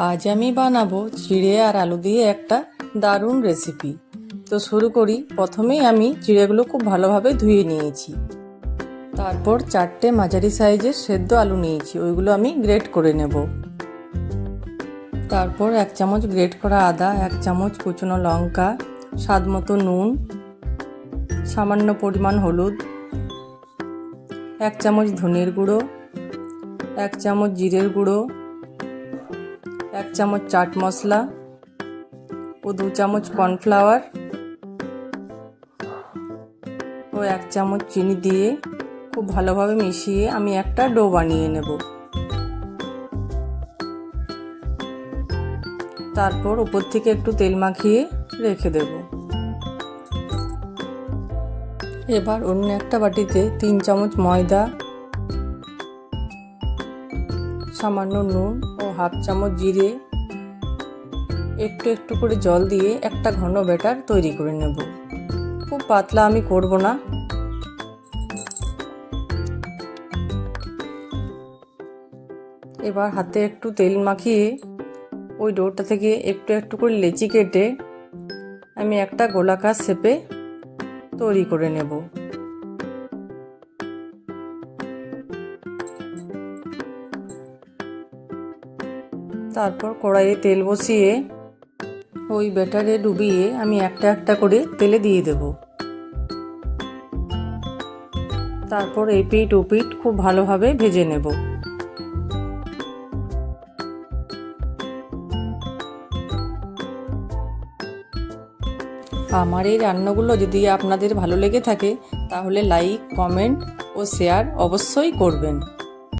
আজ আমি বানাবো চিড়ে আর আলু দিয়ে একটা দারুণ রেসিপি। তো শুরু করি। প্রথমেই আমি চিড়েগুলো খুব ভালোভাবে ধুয়ে নিয়েছি। তারপর 4টে মাঝারি সাইজের সেদ্ধ আলু নিয়েছি, ওইগুলো আমি গ্রেট করে নেব। তারপর 1 চামচ গ্রেট করা আদা, 1 চামচ কুচনো লঙ্কা, স্বাদ মতো নুন, সামান্য পরিমাণ হলুদ, 1 চামচ ধনের গুঁড়ো, 1 চামচ জিরের গুঁড়ো, 1 চামচ চাট মশলা ও 2 চামচ কর্নফ্লাওয়ার ও 1 চামচ চিনি দিয়ে খুব ভালোভাবে মিশিয়ে আমি একটা ডো বানিয়ে নেব। তারপর উপর থেকে একটু তেল মাখিয়ে রেখে দেব। এবার অন্য একটা বাটিতে 3 চামচ ময়দা, সামান্য নুন ও 1/2 চামচ জিরে, একটু একটু করে জল দিয়ে একটা ঘন ব্যাটার তৈরি করে নেব। খুব পাতলা আমি করব না। এবার হাতে একটু তেল মাখিয়ে ওই ডোটা থেকে একটু একটু করে লেচি কেটে আমি একটা গোলাকার শেপে তৈরি করে নেব। তারপর কড়াইয়ে তেল বসিয়ে ওই ব্যাটারে ডুবিয়ে আমি একটা একটা করে তেলে দিয়ে দেব। তারপর এপিঠ ওপিঠ খুব ভালোভাবে ভেজে নেব। আমার এই রান্নাগুলো যদি আপনাদের ভালো লেগে থাকে তাহলে লাইক, কমেন্ট ও শেয়ার অবশ্যই করবেন।